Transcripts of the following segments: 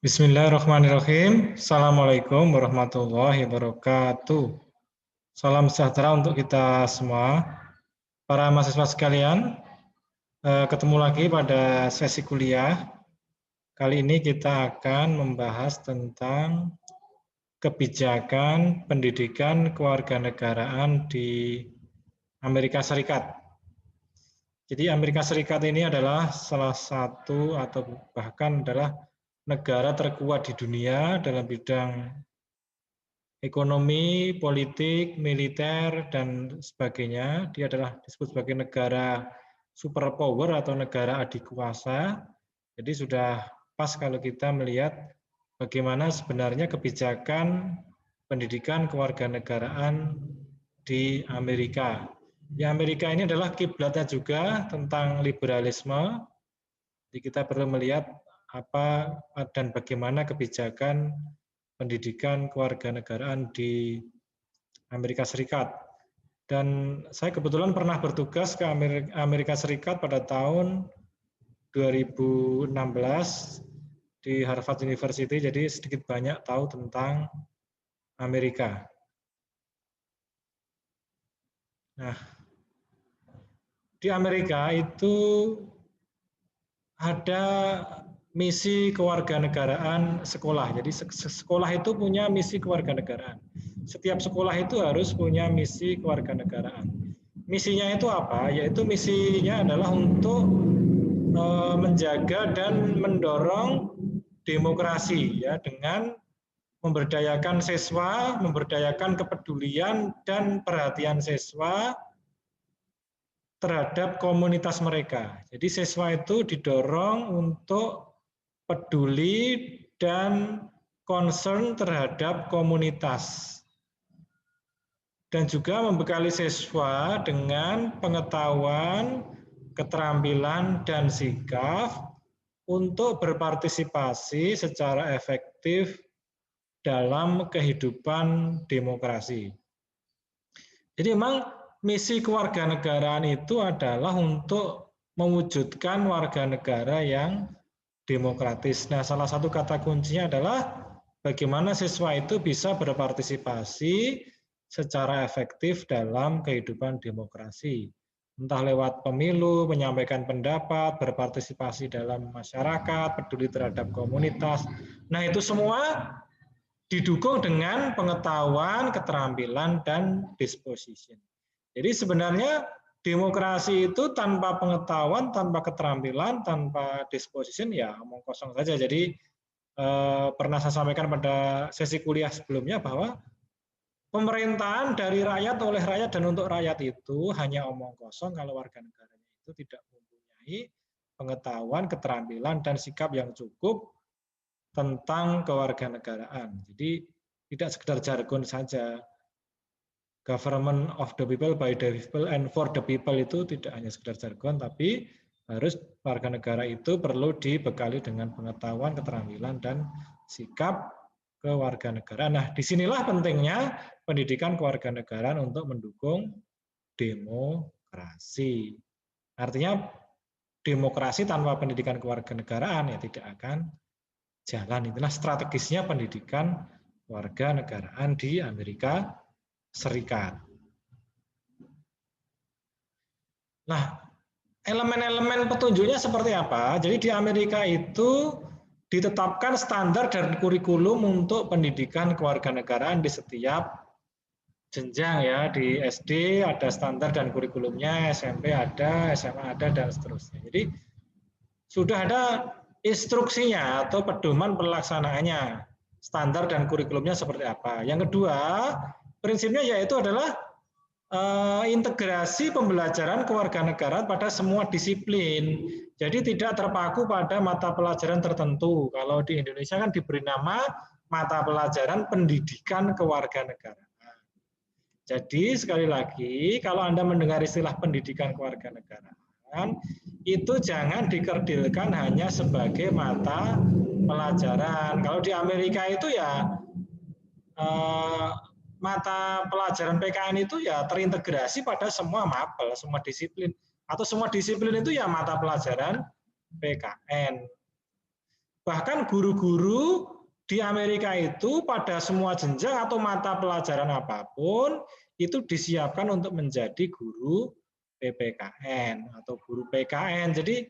Bismillahirrahmanirrahim. Assalamualaikum warahmatullahi wabarakatuh. Salam sejahtera untuk kita semua. Para mahasiswa sekalian, ketemu lagi pada sesi kuliah. Kali ini kita akan membahas tentang kebijakan pendidikan kewarganegaraan di Amerika Serikat. Jadi Amerika Serikat ini adalah salah satu atau bahkan adalah negara terkuat di dunia dalam bidang ekonomi, politik, militer, dan sebagainya. Dia adalah disebut sebagai negara superpower atau negara adik kuasa. Jadi sudah pas kalau kita melihat bagaimana sebenarnya kebijakan pendidikan kewarganegaraan di Amerika. Di Amerika ini adalah kiblatnya juga tentang liberalisme. Jadi kita perlu melihat apa dan bagaimana kebijakan pendidikan kewarganegaraan di Amerika Serikat. Dan saya kebetulan pernah bertugas ke Amerika Serikat pada tahun 2016 di Harvard University, jadi sedikit banyak tahu tentang Amerika. Nah, di Amerika itu ada misi kewarganegaraan sekolah. Jadi sekolah itu punya misi kewarganegaraan. Setiap sekolah itu harus punya misi kewarganegaraan. Misinya itu apa? Yaitu misinya adalah untuk menjaga dan mendorong demokrasi ya dengan memberdayakan siswa, memberdayakan kepedulian dan perhatian siswa terhadap komunitas mereka. Jadi siswa itu didorong untuk peduli dan concern terhadap komunitas. Dan juga membekali siswa dengan pengetahuan, keterampilan, dan sikap untuk berpartisipasi secara efektif dalam kehidupan demokrasi. Jadi memang misi kewarganegaraan itu adalah untuk mewujudkan warga negara yang demokratis. Nah, salah satu kata kuncinya adalah bagaimana siswa itu bisa berpartisipasi secara efektif dalam kehidupan demokrasi. Entah lewat pemilu, menyampaikan pendapat, berpartisipasi dalam masyarakat, peduli terhadap komunitas. Nah, itu semua didukung dengan pengetahuan, keterampilan, dan disposition. Jadi sebenarnya demokrasi itu tanpa pengetahuan, tanpa keterampilan, tanpa disposition ya omong kosong saja. Jadi pernah saya sampaikan pada sesi kuliah sebelumnya bahwa pemerintahan dari rakyat, oleh rakyat, dan untuk rakyat itu hanya omong kosong kalau warga negaranya itu tidak mempunyai pengetahuan, keterampilan, dan sikap yang cukup tentang kewarganegaraan. Jadi tidak sekedar jargon saja. Government of the people, by the people, and for the people itu tidak hanya sekedar jargon, tapi harus warga negara itu perlu dibekali dengan pengetahuan, keterampilan, dan sikap kewarganegaraan. Nah, disinilah pentingnya pendidikan kewarganegaraan untuk mendukung demokrasi. Artinya demokrasi tanpa pendidikan kewarganegaraan ya tidak akan jalan. Itulah strategisnya pendidikan kewarganegaraan di Amerika Serikat. Nah, elemen-elemen petunjuknya seperti apa? Jadi di Amerika itu ditetapkan standar dan kurikulum untuk pendidikan kewarganegaraan di setiap jenjang ya. Di SD ada standar dan kurikulumnya, SMP ada, SMA ada, dan seterusnya. Jadi sudah ada instruksinya atau pedoman pelaksanaannya, standar dan kurikulumnya seperti apa. Yang kedua, prinsipnya yaitu adalah integrasi pembelajaran kewarganegaraan pada semua disiplin. Jadi tidak terpaku pada mata pelajaran tertentu. Kalau di Indonesia kan diberi nama mata pelajaran pendidikan kewarganegaraan. Jadi sekali lagi, kalau Anda mendengar istilah pendidikan kewarganegaraan, itu jangan dikerdilkan hanya sebagai mata pelajaran. Kalau di Amerika itu ya mata pelajaran PKN itu ya terintegrasi pada semua mapel, semua disiplin. Atau semua disiplin itu ya mata pelajaran PKN. Bahkan guru-guru di Amerika itu pada semua jenjang atau mata pelajaran apapun itu disiapkan untuk menjadi guru PPKN atau guru PKN. Jadi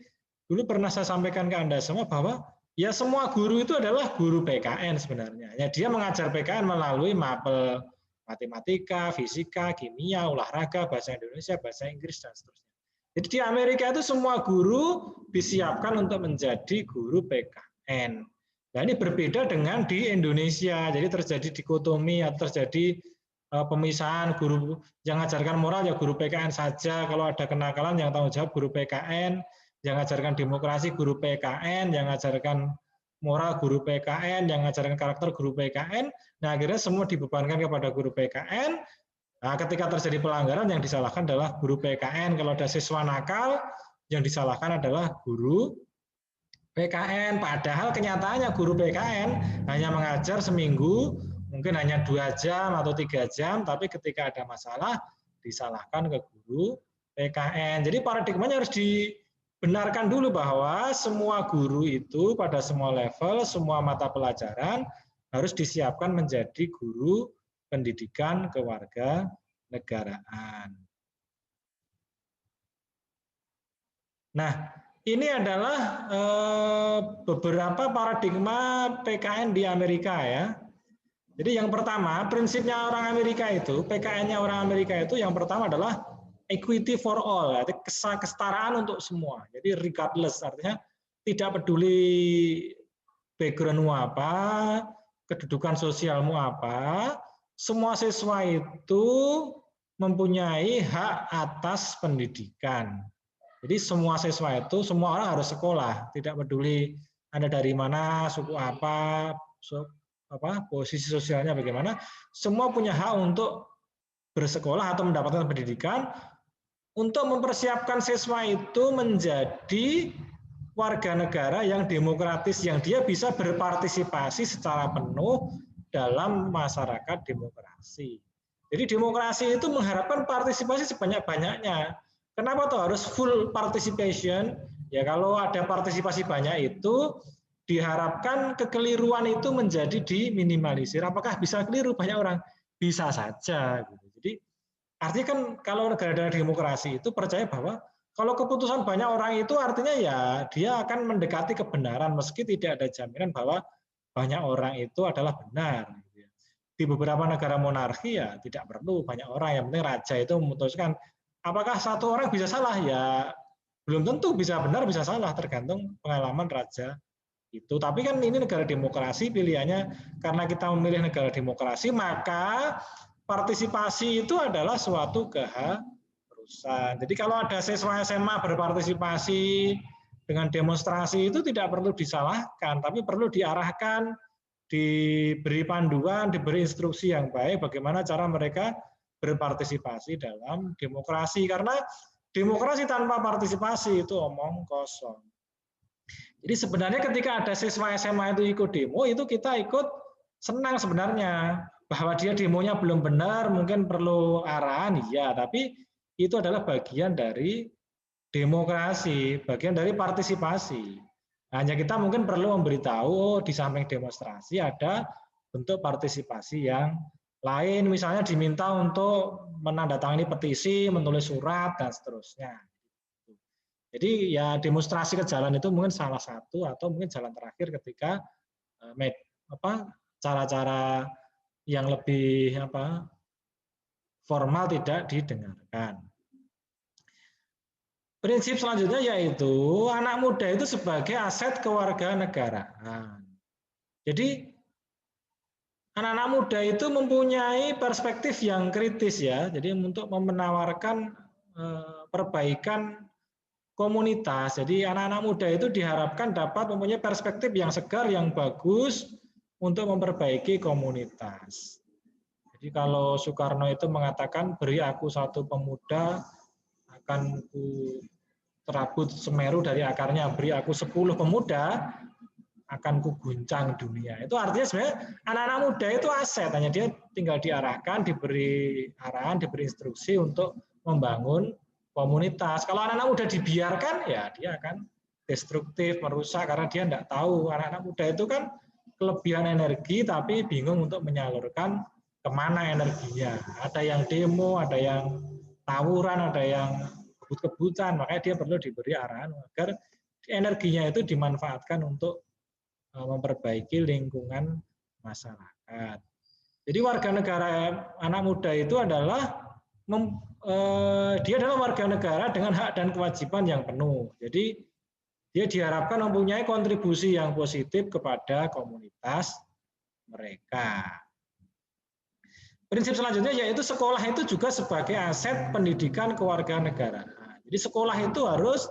dulu pernah saya sampaikan ke Anda semua bahwa ya semua guru itu adalah guru PKN sebenarnya. Ya dia mengajar PKN melalui mapel matematika, fisika, kimia, olahraga, bahasa Indonesia, bahasa Inggris dan seterusnya. Jadi di Amerika itu semua guru disiapkan untuk menjadi guru PKN. Nah ini berbeda dengan di Indonesia. Jadi terjadi dikotomi atau terjadi pemisahan guru yang mengajarkan moral ya guru PKN saja. Kalau ada kenakalan yang tanggung jawab guru PKN, yang mengajarkan demokrasi guru PKN, yang mengajarkan moral guru PKN, yang mengajarkan karakter guru PKN. Nah akhirnya semua dibebankan kepada guru PKN. Nah, ketika terjadi pelanggaran yang disalahkan adalah guru PKN. Kalau ada siswa nakal, yang disalahkan adalah guru PKN. Padahal kenyataannya guru PKN hanya mengajar seminggu, mungkin hanya 2 jam atau 3 jam, tapi ketika ada masalah disalahkan ke guru PKN. Jadi paradigmanya harus dibenarkan dulu bahwa semua guru itu pada semua level, semua mata pelajaran harus disiapkan menjadi guru pendidikan kewarganegaraan. Nah, ini adalah beberapa paradigma PKN di Amerika ya. Jadi yang pertama, prinsipnya orang Amerika itu, PKN-nya orang Amerika itu yang pertama adalah equity for all, ya, kesetaraan untuk semua. Jadi regardless, artinya tidak peduli background-mu apa, kedudukan sosialmu apa, semua siswa itu mempunyai hak atas pendidikan. Jadi semua siswa itu, semua orang harus sekolah, tidak peduli Anda dari mana, suku apa, posisi sosialnya bagaimana, semua punya hak untuk bersekolah atau mendapatkan pendidikan untuk mempersiapkan siswa itu menjadi warga negara yang demokratis, yang dia bisa berpartisipasi secara penuh dalam masyarakat demokrasi. Jadi demokrasi itu mengharapkan partisipasi sebanyak-banyaknya. Kenapa tuh harus full participation? Ya kalau ada partisipasi banyak itu diharapkan kekeliruan itu menjadi diminimalisir. Apakah bisa keliru banyak orang? Bisa saja. Jadi artinya kan kalau negara demokrasi itu percaya bahwa kalau keputusan banyak orang itu artinya ya dia akan mendekati kebenaran meski tidak ada jaminan bahwa banyak orang itu adalah benar. Di beberapa negara monarki ya tidak perlu banyak orang, yang penting raja itu memutuskan. Apakah satu orang bisa salah? Ya belum tentu, bisa benar bisa salah, tergantung pengalaman raja itu. Tapi kan ini negara demokrasi, pilihannya karena kita memilih negara demokrasi, maka partisipasi itu adalah suatu keharusan. Jadi kalau ada siswa SMA berpartisipasi dengan demonstrasi itu tidak perlu disalahkan, tapi perlu diarahkan, diberi panduan, diberi instruksi yang baik bagaimana cara mereka berpartisipasi dalam demokrasi. Karena demokrasi tanpa partisipasi itu omong kosong. Jadi sebenarnya ketika ada siswa SMA itu ikut demo, itu kita ikut senang sebenarnya. Bahwa dia demonya belum benar, mungkin perlu arahan, iya. Tapi itu adalah bagian dari demokrasi, bagian dari partisipasi. Hanya kita mungkin perlu memberitahu, di samping demonstrasi ada bentuk partisipasi yang lain, misalnya diminta untuk menandatangani petisi, menulis surat, dan seterusnya. Jadi ya demonstrasi ke jalan itu mungkin salah satu atau mungkin jalan terakhir ketika cara-cara yang lebih formal tidak didengarkan. Prinsip selanjutnya yaitu anak muda itu sebagai aset kewarganegaraan. Jadi anak-anak muda itu mempunyai perspektif yang kritis ya. Jadi untuk menawarkan perbaikan komunitas. Jadi anak-anak muda itu diharapkan dapat mempunyai perspektif yang segar, yang bagus untuk memperbaiki komunitas. Jadi kalau Soekarno itu mengatakan, beri aku satu pemuda, akan ku terabut Semeru dari akarnya, beri aku 10 pemuda, akan ku guncang dunia. Itu artinya sebenarnya anak-anak muda itu aset, hanya dia tinggal diarahkan, diberi arahan, diberi instruksi untuk membangun komunitas. Kalau anak-anak muda dibiarkan, ya dia akan destruktif, merusak, karena dia tidak tahu. Anak-anak muda itu kan kelebihan energi, tapi bingung untuk menyalurkan kemana energinya. Ada yang demo, ada yang tawuran, ada yang kebut-kebutan, makanya dia perlu diberi arahan agar energinya itu dimanfaatkan untuk memperbaiki lingkungan masyarakat. Jadi warga negara anak muda itu adalah dia adalah warga negara dengan hak dan kewajiban yang penuh. Jadi dia diharapkan mempunyai kontribusi yang positif kepada komunitas mereka. Prinsip selanjutnya yaitu sekolah itu juga sebagai aset pendidikan kewarganegaraan. Jadi sekolah itu harus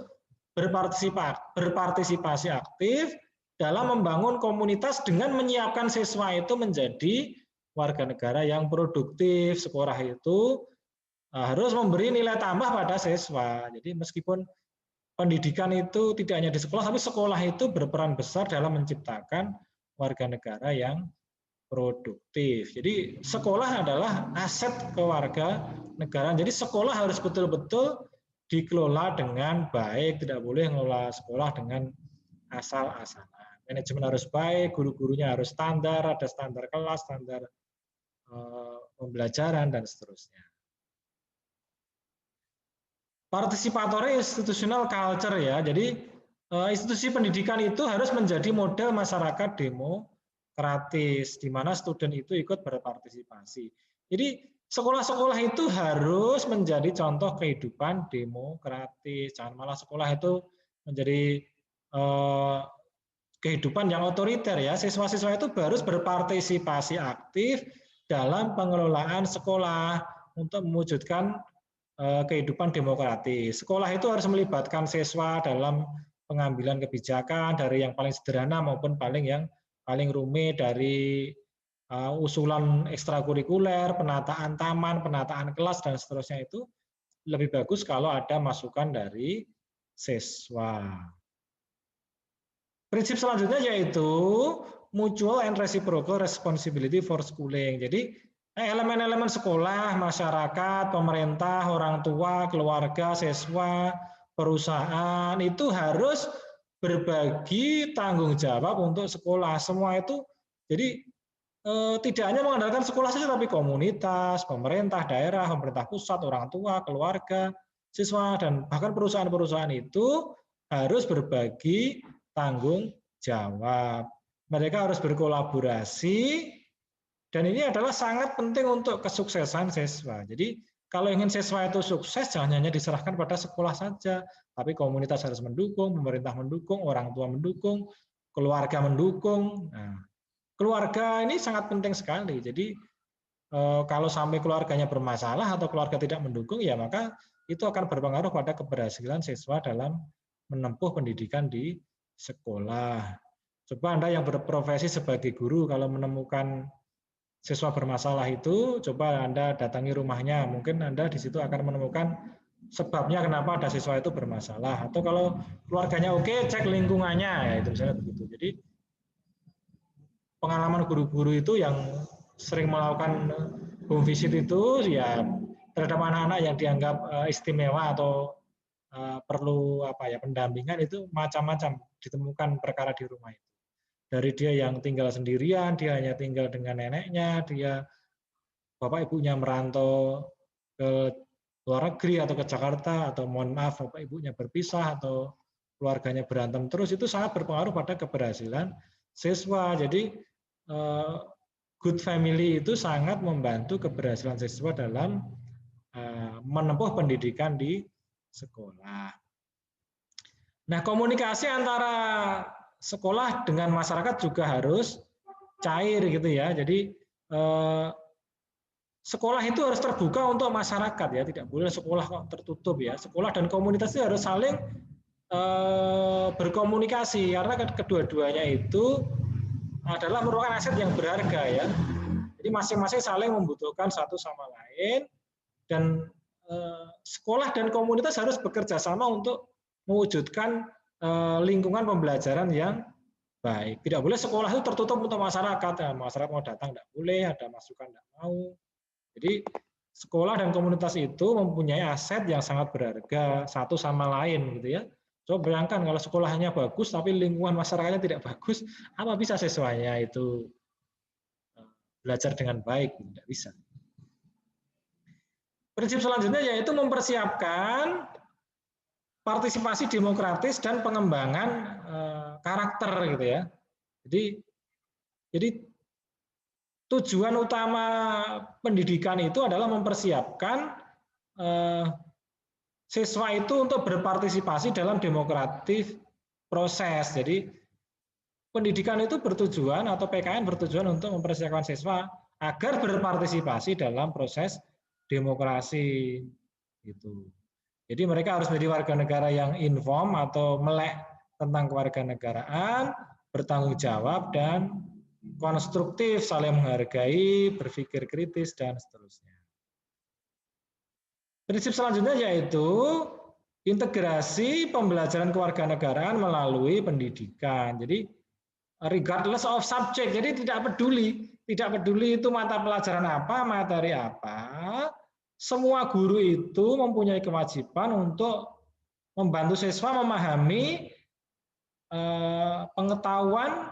berpartisipasi aktif dalam membangun komunitas dengan menyiapkan siswa itu menjadi warga negara yang produktif. Sekolah itu harus memberi nilai tambah pada siswa. Jadi meskipun pendidikan itu tidak hanya di sekolah, tapi sekolah itu berperan besar dalam menciptakan warga negara yang produktif. Jadi sekolah adalah aset kewarganegaraan. Jadi sekolah harus betul-betul dikelola dengan baik, tidak boleh mengelola sekolah dengan asal-asalan. Manajemen harus baik, guru-gurunya harus standar, ada standar kelas, standar pembelajaran, dan seterusnya. Participatory institutional culture ya, jadi institusi pendidikan itu harus menjadi model masyarakat demokratis, di mana student itu ikut berpartisipasi. Jadi sekolah-sekolah itu harus menjadi contoh kehidupan demokratis, jangan malah sekolah itu menjadi kehidupan yang otoriter ya. Siswa-siswa itu harus berpartisipasi aktif dalam pengelolaan sekolah untuk mewujudkan kehidupan demokratis. Sekolah itu harus melibatkan siswa dalam pengambilan kebijakan dari yang paling sederhana maupun yang paling rumit, dari usulan ekstrakurikuler, penataan taman, penataan kelas, dan seterusnya. Itu lebih bagus kalau ada masukan dari siswa. Prinsip selanjutnya yaitu mutual and reciprocal responsibility for schooling. Jadi elemen-elemen sekolah, masyarakat, pemerintah, orang tua, keluarga, siswa, perusahaan itu harus berbagi tanggung jawab untuk sekolah. Semua itu jadi tidak hanya mengandalkan sekolah saja, tapi komunitas, pemerintah daerah, pemerintah pusat, orang tua, keluarga, siswa, dan bahkan perusahaan-perusahaan itu harus berbagi tanggung jawab. Mereka harus berkolaborasi, dan ini adalah sangat penting untuk kesuksesan siswa. Jadi kalau ingin siswa itu sukses, jangan hanya diserahkan pada sekolah saja, tapi komunitas harus mendukung, pemerintah mendukung, orang tua mendukung, keluarga mendukung. Nah, keluarga ini sangat penting sekali. Jadi kalau sampai keluarganya bermasalah atau keluarga tidak mendukung, ya maka itu akan berpengaruh pada keberhasilan siswa dalam menempuh pendidikan di sekolah. Coba Anda yang berprofesi sebagai guru, kalau menemukan siswa bermasalah itu, coba Anda datangi rumahnya. Mungkin Anda di situ akan menemukan sebabnya kenapa ada siswa itu bermasalah. Atau kalau keluarganya oke, cek lingkungannya, ya itu misalnya begitu. Jadi pengalaman guru-guru itu yang sering melakukan home visit itu, ya terhadap anak-anak yang dianggap istimewa atau perlu pendampingan, itu macam-macam ditemukan perkara di rumah itu. Dari dia yang tinggal sendirian, dia hanya tinggal dengan neneknya, dia bapak ibunya merantau ke luar negeri atau ke Jakarta, atau mohon maaf bapak ibunya berpisah atau keluarganya berantem terus, itu sangat berpengaruh pada keberhasilan siswa. Jadi good family itu sangat membantu keberhasilan siswa dalam menempuh pendidikan di sekolah. Nah, komunikasi antara sekolah dengan masyarakat juga harus cair gitu ya. Jadi sekolah itu harus terbuka untuk masyarakat ya, tidak boleh sekolah kok tertutup ya. Sekolah dan komunitas itu harus saling berkomunikasi, karena kedua-duanya itu adalah merupakan aset yang berharga ya. Jadi masing-masing saling membutuhkan satu sama lain, dan sekolah dan komunitas harus bekerja sama untuk mewujudkan lingkungan pembelajaran yang baik. Tidak boleh sekolah itu tertutup untuk masyarakat. Ya, masyarakat mau datang tidak boleh, ada masukan tidak mau. Jadi sekolah dan komunitas itu mempunyai aset yang sangat berharga satu sama lain gitu ya. Coba bayangkan kalau sekolahnya bagus tapi lingkungan masyarakatnya tidak bagus, apa bisa siswanya itu belajar dengan baik? Tidak bisa. Prinsip selanjutnya yaitu mempersiapkan partisipasi demokratis dan pengembangan karakter gitu ya. Jadi tujuan utama pendidikan itu adalah mempersiapkan siswa itu untuk berpartisipasi dalam demokratis proses. Jadi pendidikan itu bertujuan atau PKN bertujuan untuk mempersiapkan siswa agar berpartisipasi dalam proses demokrasi gitu. Jadi mereka harus menjadi warga negara yang inform atau melek tentang kewarganegaraan, bertanggung jawab dan konstruktif, saling menghargai, berpikir kritis dan seterusnya. Prinsip selanjutnya yaitu integrasi pembelajaran kewarganegaraan melalui pendidikan. Jadi regardless of subject, jadi tidak peduli itu mata pelajaran apa, materi apa, semua guru itu mempunyai kewajiban untuk membantu siswa memahami pengetahuan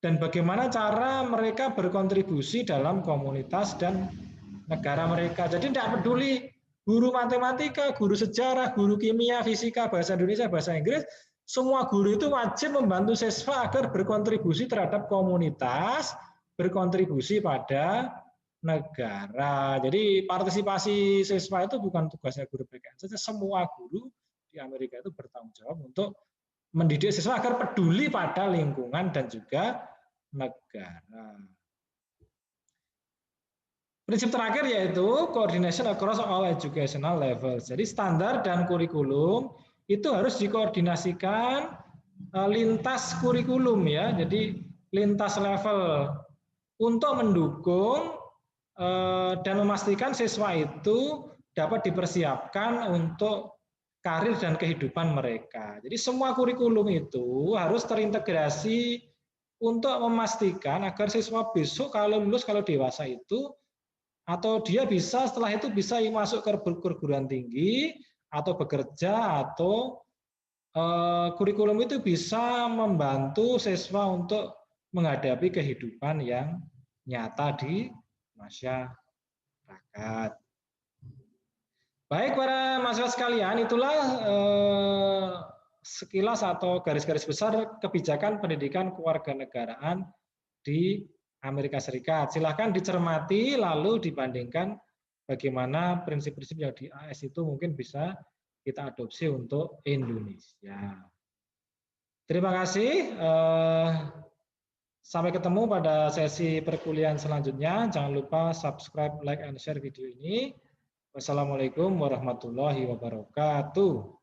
dan bagaimana cara mereka berkontribusi dalam komunitas dan negara mereka. Jadi tidak peduli guru matematika, guru sejarah, guru kimia, fisika, bahasa Indonesia, bahasa Inggris, semua guru itu wajib membantu siswa agar berkontribusi terhadap komunitas, berkontribusi pada negara. Jadi partisipasi siswa itu bukan tugasnya guru PKN saja, semua guru di Amerika itu bertanggung jawab untuk mendidik siswa agar peduli pada lingkungan dan juga negara. Prinsip terakhir yaitu coordination across all educational levels. Jadi standar dan kurikulum itu harus dikoordinasikan lintas kurikulum ya. Jadi lintas level untuk mendukung dan memastikan siswa itu dapat dipersiapkan untuk karir dan kehidupan mereka. Jadi semua kurikulum itu harus terintegrasi untuk memastikan agar siswa besok kalau lulus, kalau dewasa itu, atau dia bisa setelah itu bisa masuk ke perguruan tinggi atau bekerja, atau kurikulum itu bisa membantu siswa untuk menghadapi kehidupan yang nyata di masyarakat. Baik para mahasiswa sekalian, itulah sekilas atau garis-garis besar kebijakan pendidikan kewarganegaraan di Amerika Serikat. Silahkan dicermati lalu dibandingkan bagaimana prinsip-prinsip yang di AS itu mungkin bisa kita adopsi untuk Indonesia. Terima kasih. Sampai ketemu pada sesi perkuliahan selanjutnya. Jangan lupa subscribe, like, and share video ini. Wassalamualaikum warahmatullahi wabarakatuh.